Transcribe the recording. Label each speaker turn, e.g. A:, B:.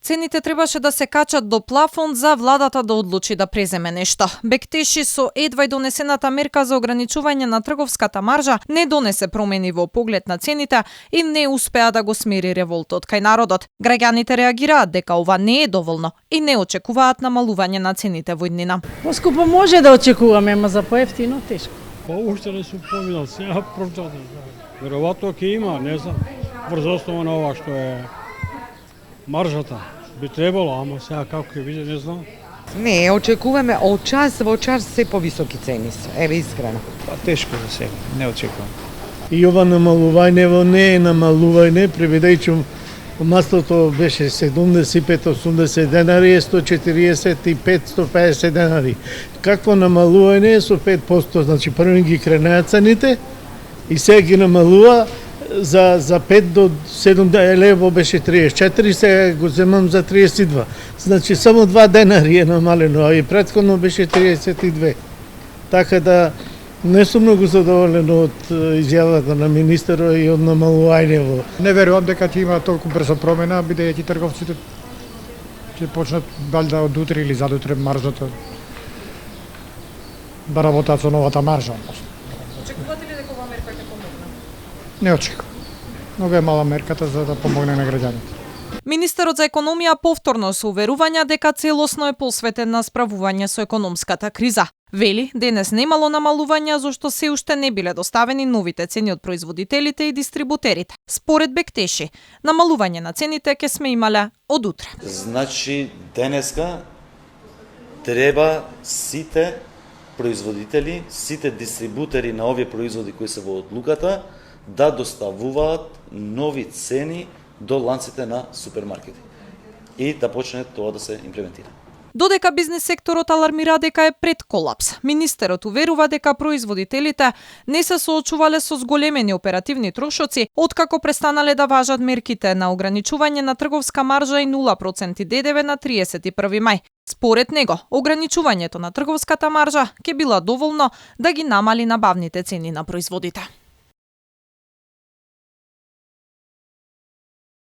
A: Цените требаше да се качат до плафон за владата да одлучи да преземе нешто. Бектеши со едва и донесената мерка за ограничување на трговската маржа не донесе промени во поглед на цените и не успеа да го смири револтот кај народот. Граѓаните реагираат дека ова не е доволно и не очекуваат намалување на цените во иднина.
B: Поскупо може да очекуваме, ама за поевтино тешко.
C: Уште не сум поминал, сега прочитав. Веројатно ќе има, не знам, врз основа на ова што е маржата. Би требало, ама сега како ќе биде, не знам.
D: Не, очекуваме од час во час се повисоки цени се, еве искрено.
E: Па тешко за сега, не очекувам.
F: И ова намалување не е намалување, преведејќи маслото беше 75-80 денари, 145-150 денари. Какво намалување со 5%, значи први ги кренеа цените и сега ги намалува за 5 до 7 лево беше 34, сега го земам за 32. Значи само 2 денари е намалено, а и претходно беше 32. Така да не сум многу задоволен од изјавата на министерот и од намалувањето.
G: Не верувам дека ќе има толку брзо промена, бидејќи трговците ќе почнат валјда од утре или задутре маржата да работат со новата маржа.
A: Очекувате ли дека ова мерка ќе помогне?
G: Не очекувам. Многу е мала мерката за да помогне на граѓаните.
A: Министерот за економија повторно се уверувања дека целосно е посветен на справување со економската криза. Вели, денес немало намалувања зашто се уште не биле доставени новите цени од производителите и дистрибутерите. Според Бектеши, намалување на цените ќе сме имале од утре.
H: Значи, денеска треба сите производители, сите дистрибутери на овие производи кои се во одлуката да доставуваат нови цени до ланците на супермаркети и да почне тоа да се имплементира.
A: Додека бизнис секторот алармира дека е пред колапс, министерот уверува дека производителите не се соочувале со зголемени оперативни трошоци откако престанале да важат мерките на ограничување на трговска маржа и 0% ДДВ на 31 мај. Според него, ограничувањето на трговската маржа ќе била доволно да ги намали набавните цени на производите.